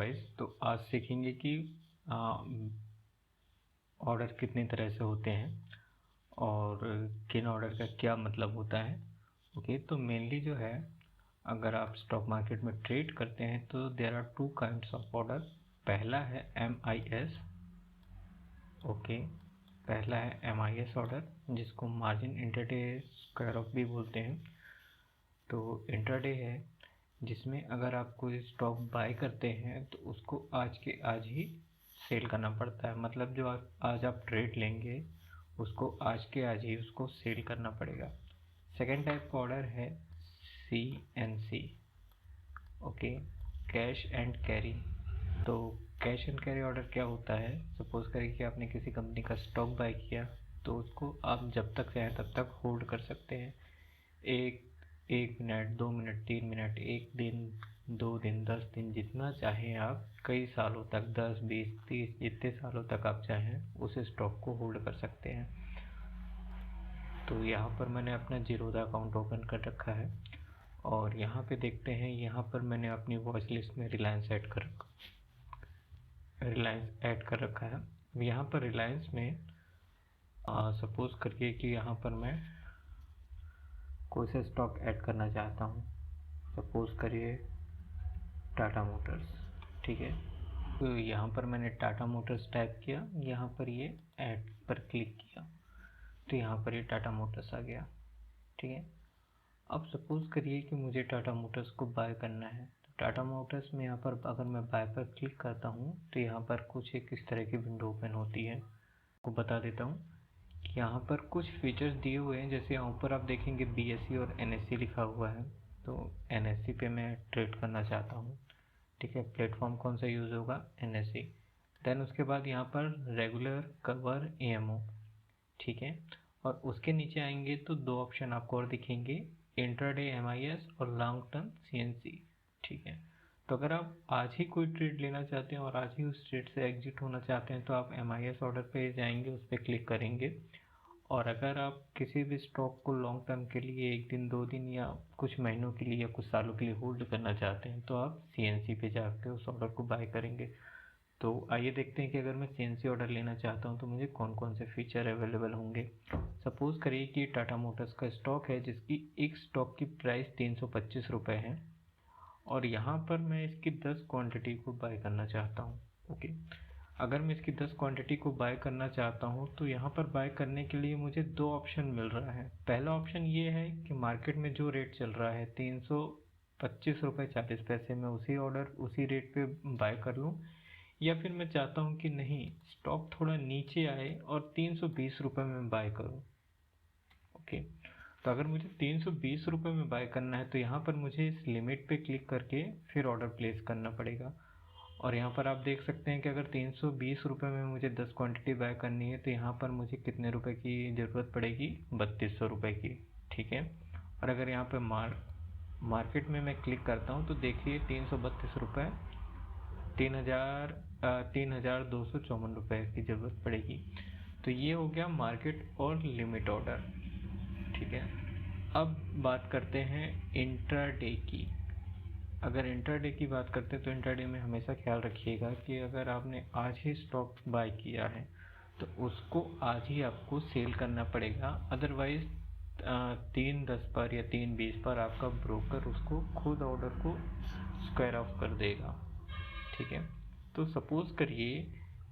Guys, तो आज सीखेंगे कि ऑर्डर कितने तरह से होते हैं और किन ऑर्डर का क्या मतलब होता है। ओके, तो मेनली जो है, अगर आप स्टॉक मार्केट में ट्रेड करते हैं तो there are two kinds of order. पहला है MIS। ओके, पहला है MIS ऑर्डर, जिसको मार्जिन इंटरडे स्क्वायर ऑफ भी बोलते हैं। तो इंटरडे है जिसमें अगर आप कोई स्टॉक बाय करते हैं तो उसको आज के आज ही सेल करना पड़ता है। मतलब जो आज आप ट्रेड लेंगे उसको आज के आज ही उसको सेल करना पड़ेगा। सेकेंड टाइप का ऑर्डर है CNC। Okay, cash and carry. तो कैश एंड कैरी ऑर्डर क्या होता है? सपोज करिए कि आपने किसी कंपनी का स्टॉक बाय किया तो उसको आप जब तक चाहें तब तक होल्ड कर सकते हैं। एक मिनट, 2 मिनट, 3 मिनट, एक दिन, 2 दिन, 10 दिन, जितना चाहें आप, कई सालों तक, 10, 20, 30, जितने सालों तक आप चाहें उस स्टॉक को होल्ड कर सकते हैं। तो यहाँ पर मैंने अपना जीरोधा अकाउंट ओपन कर रखा है और यहाँ पे देखते हैं, यहाँ पर मैंने अपनी वॉच लिस्ट में रिलायंस ऐड कर रखा है। यहाँ पर रिलायंस में सपोज करिए कि यहाँ पर मैं कोई सा स्टॉक ऐड करना चाहता हूँ। सपोज करिए टाटा मोटर्स। ठीक है, तो यहाँ पर मैंने टाटा मोटर्स टाइप किया, यहाँ पर ये ऐड पर क्लिक किया तो यहाँ पर ये टाटा मोटर्स आ गया। ठीक है, अब सपोज करिए कि मुझे टाटा मोटर्स को बाय करना है। तो टाटा मोटर्स में यहाँ पर अगर मैं बाय पर क्लिक करता हूँ तो यहाँ पर कुछ एक इस तरह की विंडो ओपन होती है। आपको बता देता हूँ कि यहाँ पर कुछ फीचर्स दिए हुए हैं। जैसे यहाँ ऊपर आप देखेंगे BSE और NSE लिखा हुआ है, तो NSE पे मैं ट्रेड करना चाहता हूँ। ठीक है, प्लेटफॉर्म कौन सा यूज़ होगा? NSE। देन उसके बाद यहाँ पर रेगुलर, कवर, AMO। ठीक है, और उसके नीचे आएंगे तो दो ऑप्शन आपको और दिखेंगे, इंट्राडे MIS और लॉन्ग टर्म CNC। ठीक है, तो अगर आप आज ही कोई ट्रेड लेना चाहते हैं और आज ही उस ट्रेड से एग्जिट होना चाहते हैं तो आप MIS ऑर्डर पे जाएंगे, उस पर क्लिक करेंगे। और अगर आप किसी भी स्टॉक को लॉन्ग टर्म के लिए, एक दिन, 2 दिन या कुछ महीनों के लिए या कुछ सालों के लिए होल्ड करना चाहते हैं तो आप CNC पे जाकर उस ऑर्डर को बाय करेंगे। तो आइए देखते हैं कि अगर मैं CNC ऑर्डर लेना चाहता हूं तो मुझे कौन कौन से फीचर अवेलेबल होंगे। सपोज करिए कि टाटा मोटर्स का स्टॉक है जिसकी एक स्टॉक की प्राइस 325 रुपये है और यहाँ पर मैं इसकी 10 क्वांटिटी को बाय करना चाहता हूँ। ओके, अगर मैं इसकी 10 क्वांटिटी को बाय करना चाहता हूँ तो यहाँ पर बाय करने के लिए मुझे दो ऑप्शन मिल रहा है। पहला ऑप्शन ये है कि मार्केट में जो रेट चल रहा है 325 रुपये 40 पैसे में उसी रेट पे बाय कर लूँ, या फिर मैं चाहता हूँ कि नहीं, स्टॉक थोड़ा नीचे आए और 320 रुपये में बाय करूँ। ओके, तो अगर मुझे 320 रुपये में बाय करना है तो यहाँ पर मुझे इस लिमिट पे क्लिक करके फिर ऑर्डर प्लेस करना पड़ेगा। और यहाँ पर आप देख सकते हैं कि अगर 320 रुपये में मुझे 10 क्वांटिटी बाय करनी है तो यहाँ पर मुझे कितने रुपए की ज़रूरत पड़ेगी? 3200 रुपये की। ठीक है, और अगर यहाँ पर मार्केट में मैं क्लिक करता हूँ तो देखिए 332 रुपये, 3,254 रुपये की ज़रूरत पड़ेगी। तो ये हो गया मार्केट और लिमिट ऑर्डर। ठीक है, अब बात करते हैं इंट्राडे की। अगर इंट्राडे की बात करते हैं तो इंट्राडे में हमेशा ख्याल रखिएगा कि अगर आपने आज ही स्टॉक बाय किया है तो उसको आज ही आपको सेल करना पड़ेगा। अदरवाइज 3:10 पर या 3:20 पर आपका ब्रोकर उसको खुद ऑर्डर को स्क्वायर ऑफ कर देगा। ठीक है, तो सपोज करिए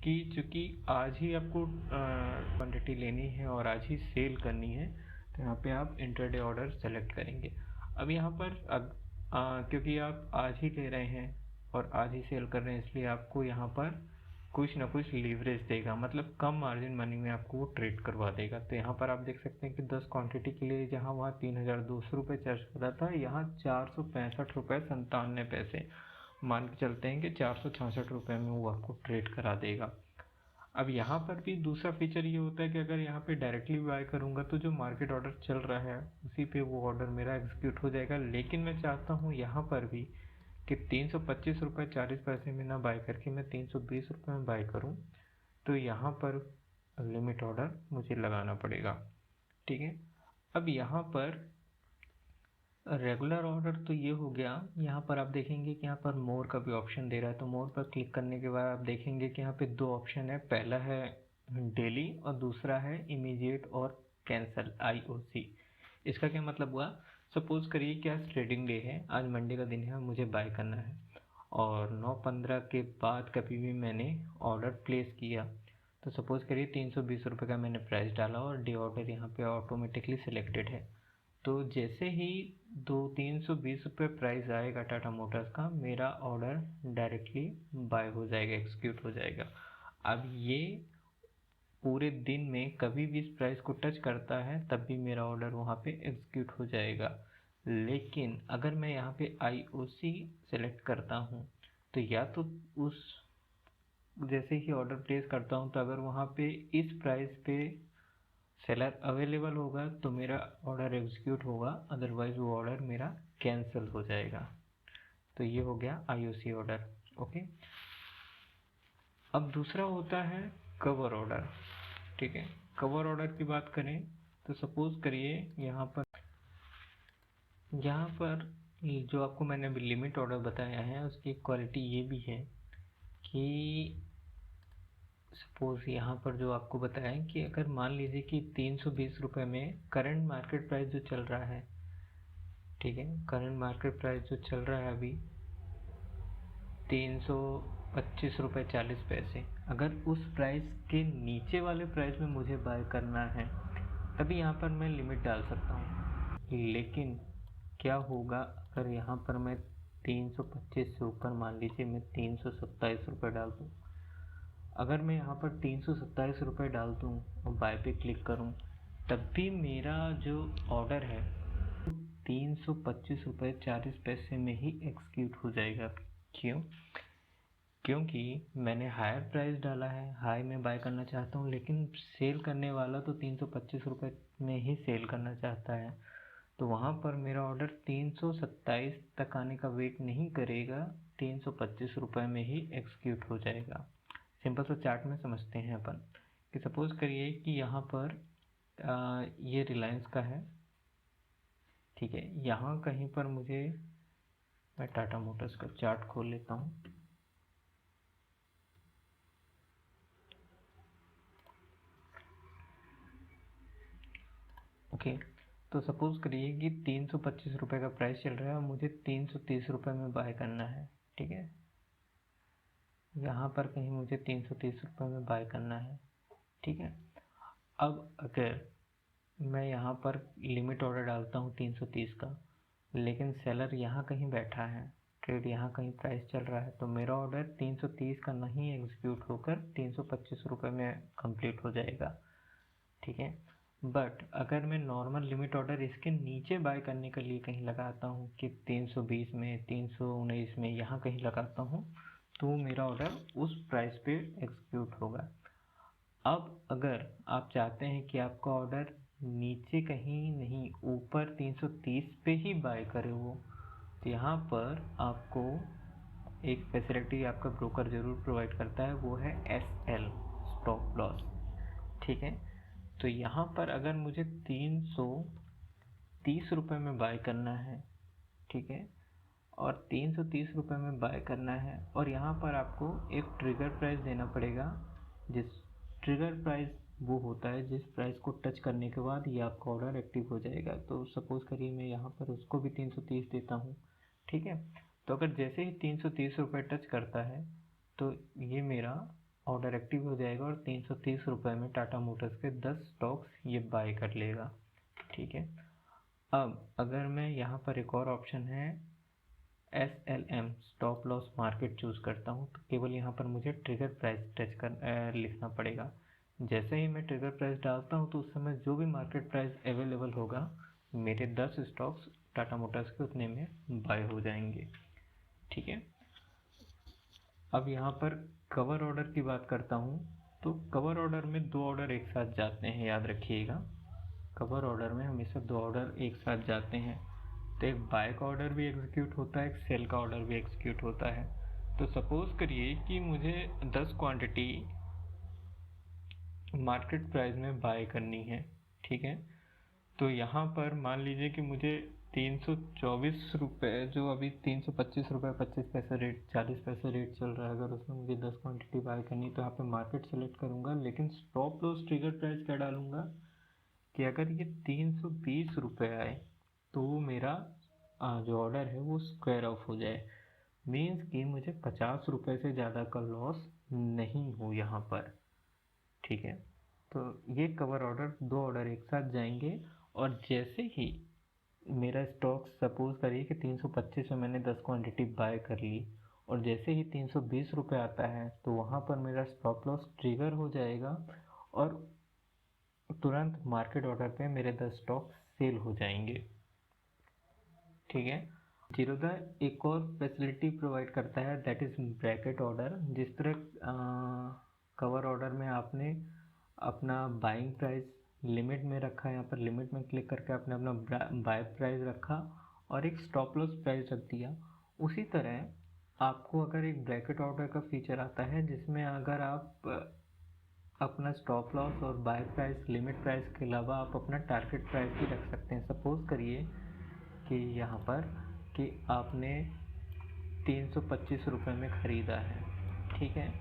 कि चूँकि आज ही आपको क्वांटिटी लेनी है और आज ही सेल करनी है तो यहाँ पे आप इंट्राडे ऑर्डर सेलेक्ट करेंगे। अब यहाँ पर क्योंकि आप आज ही ले रहे हैं और आज ही सेल कर रहे हैं इसलिए आपको यहाँ पर कुछ ना कुछ लीवरेज देगा, मतलब कम मार्जिन मनी में आपको वो ट्रेड करवा देगा। तो यहाँ पर आप देख सकते हैं कि 10 क्वांटिटी के लिए जहाँ वहाँ 3,200 रुपये चार्ज कर रहा था, यहाँ 465 रुपये 97 पैसे, मान के चलते हैं कि 466 रुपये में वो आपको ट्रेड करा देगा। अब यहाँ पर भी दूसरा फीचर ये होता है कि अगर यहाँ पे डायरेक्टली बाय करूँगा तो जो मार्केट ऑर्डर चल रहा है उसी पे वो ऑर्डर मेरा एग्जीक्यूट हो जाएगा। लेकिन मैं चाहता हूँ यहाँ पर भी कि 325 रुपये 40 पैसे में ना बाय करके मैं 320 रुपये में बाय करूँ, तो यहाँ पर लिमिट ऑर्डर मुझे लगाना पड़ेगा। ठीक है, अब यहाँ पर रेगुलर ऑर्डर तो ये हो गया। यहाँ पर आप देखेंगे कि यहाँ पर मोर का भी ऑप्शन दे रहा है, तो मोर पर क्लिक करने के बाद आप देखेंगे कि यहाँ पे दो ऑप्शन है, पहला है डेली और दूसरा है इमीडिएट और कैंसल IOC। इसका क्या मतलब हुआ, सपोज करिए कि आज ट्रेडिंग डे है, आज मंडे का दिन है, मुझे बाय करना है और 9:15 के बाद कभी भी मैंने ऑर्डर प्लेस किया, तो सपोज करिए 320 रुपये का मैंने प्राइस डाला और डे ऑर्डर यहाँ पे ऑटोमेटिकली सिलेक्टेड है। तो जैसे ही 320 रुपये प्राइस आएगा टाटा मोटर्स का, मेरा ऑर्डर डायरेक्टली बाय हो जाएगा, एग्जीक्यूट हो जाएगा। अब ये पूरे दिन में कभी भी इस प्राइस को टच करता है तब भी मेरा ऑर्डर वहाँ पे एग्जीक्यूट हो जाएगा। लेकिन अगर मैं यहाँ पे IOC सेलेक्ट करता हूँ तो या तो उस जैसे ही ऑर्डर प्लेस करता हूँ तो अगर वहाँ पे इस प्राइस पे सेलर अवेलेबल होगा तो मेरा ऑर्डर एग्जीक्यूट होगा, अदरवाइज वो ऑर्डर मेरा कैंसिल हो जाएगा। तो ये हो गया IOC ऑर्डर। ओके, अब दूसरा होता है कवर ऑर्डर। ठीक है, कवर ऑर्डर की बात करें तो सपोज करिए यहाँ पर जो आपको मैंने अभी लिमिट ऑर्डर बताया है उसकी क्वालिटी ये भी है कि सपोज यहाँ पर जो आपको बताया है कि अगर मान लीजिए कि 320 रुपये में करंट मार्केट प्राइस जो चल रहा है, ठीक है, करंट मार्केट प्राइस जो चल रहा है अभी 325 रुपये 40 पैसे, अगर उस प्राइस के नीचे वाले प्राइस में मुझे बाय करना है तभी यहाँ पर मैं लिमिट डाल सकता हूँ। लेकिन क्या होगा अगर यहाँ पर मैं 325 से ऊपर मान लीजिए मैं 327 रुपये डाल दूँ, अगर मैं यहाँ पर 327 रुपये डाल दूँ और बाय पे क्लिक करूँ तब भी मेरा जो ऑर्डर है 325 रुपये 40 पैसे में ही एग्जीक्यूट हो जाएगा। क्यों? क्योंकि मैंने हायर प्राइस डाला है, हाई में बाय करना चाहता हूँ, लेकिन सेल करने वाला तो 325 रुपये में ही सेल करना चाहता है, तो वहाँ पर मेरा ऑर्डर 327 तक आने का वेट नहीं करेगा, 325 रुपये में ही एग्जीक्यूट हो जाएगा। सिंपल सा चार्ट में समझते हैं अपन कि सपोज करिए कि यहाँ पर ये रिलायंस का है, ठीक है, यहाँ कहीं पर मैं टाटा मोटर्स का चार्ट खोल लेता हूँ। ओके, तो सपोज करिए कि 325 रुपये का प्राइस चल रहा है और मुझे 330 रुपये में बाय करना है। ठीक है, यहाँ पर कहीं मुझे 330 रुपये में बाय करना है। ठीक है, अब अगर मैं यहाँ पर लिमिट ऑर्डर डालता हूँ 330 का, लेकिन सेलर यहाँ कहीं बैठा है, ट्रेड यहाँ कहीं प्राइस चल रहा है, तो मेरा ऑर्डर 330 का नहीं एग्जीक्यूट होकर 325 रुपये में कंप्लीट हो जाएगा। ठीक है, बट अगर मैं नॉर्मल लिमिट ऑर्डर इसके नीचे बाय करने के लिए कहीं लगाता हूँ कि 320 में, 319 में, यहाँ कहीं लगाता हूँ, तो मेरा ऑर्डर उस प्राइस पे एग्जीक्यूट होगा। अब अगर आप चाहते हैं कि आपका ऑर्डर नीचे कहीं नहीं, ऊपर 330 पे ही बाय करे हो, तो यहाँ पर आपको एक फैसिलिटी आपका ब्रोकर ज़रूर प्रोवाइड करता है, वो है SL, स्टॉप लॉस। ठीक है, तो यहाँ पर अगर मुझे 330 रुपये में बाय करना है, ठीक है, और 330 रुपये में बाय करना है, और यहाँ पर आपको एक ट्रिगर प्राइस देना पड़ेगा, जिस ट्रिगर प्राइस वो होता है जिस प्राइस को टच करने के बाद ये आपका ऑर्डर एक्टिव हो जाएगा। तो सपोज करिए मैं यहाँ पर उसको भी 330 देता हूँ। ठीक है, तो अगर जैसे ही 330 रुपये टच करता है तो ये मेरा ऑर्डर एक्टिव हो जाएगा और 330 रुपये में टाटा मोटर्स के 10 स्टॉक्स ये बाय कर लेगा। ठीक है, अब अगर मैं यहाँ पर एक और ऑप्शन है SLM, stop loss market choose करता हूँ, तो केवल यहाँ पर मुझे ट्रिगर प्राइस लिखना पड़ेगा। जैसे ही मैं ट्रिगर प्राइस डालता हूँ तो उस समय जो भी मार्केट प्राइस अवेलेबल होगा, मेरे 10 स्टॉक्स टाटा मोटर्स के उतने में बाय हो जाएंगे। ठीक है, अब यहाँ पर कवर ऑर्डर की बात करता हूँ, तो कवर ऑर्डर में दो ऑर्डर एक साथ जाते हैं, याद रखिएगा, कवर ऑर्डर में हमेशा दो ऑर्डर एक साथ जाते हैं। तो एक बाय का ऑर्डर भी एग्जीक्यूट होता है, एक सेल का ऑर्डर भी एग्जीक्यूट होता है। तो सपोज करिए कि मुझे 10 क्वांटिटी मार्केट प्राइस में बाय करनी है। ठीक है, तो यहाँ पर मान लीजिए कि मुझे ₹324, जो अभी ₹325.25 रेट 40 पैसे रेट चल रहा है। अगर उसमें मुझे 10 क्वांटिटी बाय करनी तो यहाँ पे मार्केट सेलेक्ट करूँगा, लेकिन स्टॉप लॉस ट्रिगर प्राइस क्या डालूँगा कि अगर ये ₹320 आए तो मेरा जो ऑर्डर है वो स्क्वायर ऑफ हो जाए, मीन्स कि मुझे ₹50 से ज़्यादा का लॉस नहीं हो यहाँ पर। ठीक है, तो ये कवर ऑर्डर, 2 ऑर्डर एक साथ जाएंगे, और जैसे ही मेरा स्टॉक सपोज करिए कि 325 में मैंने 10 क्वांटिटी बाय कर ली, और जैसे ही ₹320 आता है तो वहाँ पर मेरा स्टॉप लॉस ट्रिगर हो जाएगा और तुरंत मार्केट ऑर्डर पे मेरे 10 स्टॉक सेल हो जाएंगे। ठीक है, जीरोधा एक और फैसिलिटी प्रोवाइड करता है, दैट इज़ ब्रैकेट ऑर्डर। जिस तरह कवर ऑर्डर में आपने अपना बाइंग प्राइस लिमिट में रखा, यहाँ पर लिमिट में क्लिक करके आपने अपना बाय प्राइस रखा और एक स्टॉप लॉस प्राइस रख दिया, उसी तरह आपको अगर एक ब्रैकेट ऑर्डर का फीचर आता है जिसमें अगर आप अपना स्टॉप लॉस और बाय प्राइस लिमिट प्राइस के अलावा आप अपना टारगेट प्राइस भी रख सकते हैं। सपोज करिए कि यहाँ पर कि आपने ₹325 में ख़रीदा है, ठीक है,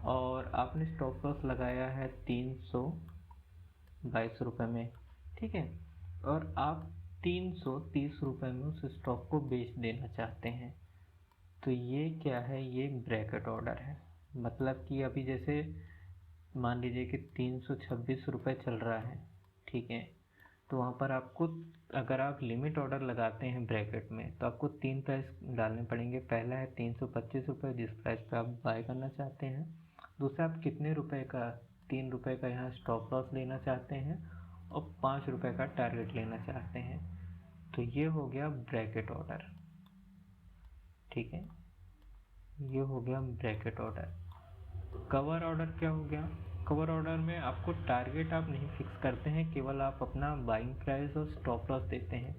और आपने स्टॉप लॉस लगाया है ₹322 में, ठीक है, और आप ₹330 में उस स्टॉक को बेच देना चाहते हैं। तो ये क्या है, ये ब्रैकेट ऑर्डर है। मतलब कि अभी जैसे मान लीजिए कि ₹326 चल रहा है, ठीक है, तो वहाँ पर आपको, अगर आप लिमिट ऑर्डर लगाते हैं ब्रैकेट में, तो आपको 3 प्राइस डालने पड़ेंगे। पहला है ₹325 जिस प्राइस पे आप बाय करना चाहते हैं, दूसरा आप कितने रुपए का, ₹3 का यहाँ स्टॉप लॉस लेना चाहते हैं, और ₹5 का टारगेट लेना चाहते हैं। तो ये हो गया ब्रैकेट ऑर्डर। ठीक है, ये हो गया ब्रैकेट ऑर्डर। कवर ऑर्डर क्या हो गया, कवर ऑर्डर में आपको टारगेट आप नहीं फिक्स करते हैं, केवल आप अपना बाइंग प्राइस और स्टॉप लॉस देते हैं।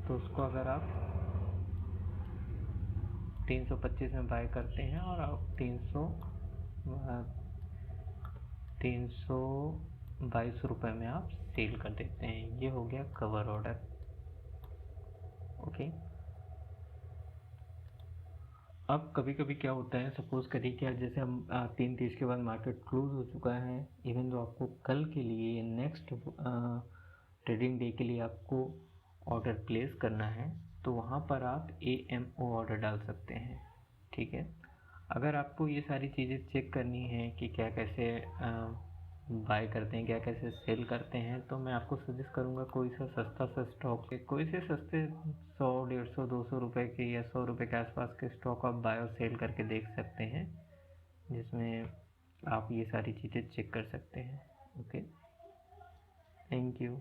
तो उसको अगर आप 325 में बाय करते हैं और आप 322 में आप सेल कर देते हैं, ये हो गया कवर ऑर्डर। ओके, अब कभी कभी क्या होता है, सपोज करिए कि जैसे हम 3:30 के बाद मार्केट क्लोज हो चुका है, इवन तो आपको कल के लिए, नेक्स्ट ट्रेडिंग डे के लिए आपको ऑर्डर प्लेस करना है, तो वहाँ पर आप AMO ऑर्डर डाल सकते हैं। ठीक है, अगर आपको ये सारी चीज़ें चेक करनी है कि क्या कैसे बाय करते हैं, क्या कैसे सेल करते हैं, तो मैं आपको सजेस्ट करूँगा कोई सा सस्ता सा स्टॉक है, कोई से सस्ते 100, 150, 200 रुपये के या 100 रुपये के आसपास के स्टॉक आप बाय और सेल करके देख सकते हैं, जिसमें आप ये सारी चीज़ें चेक कर सकते हैं। Okay, thank you.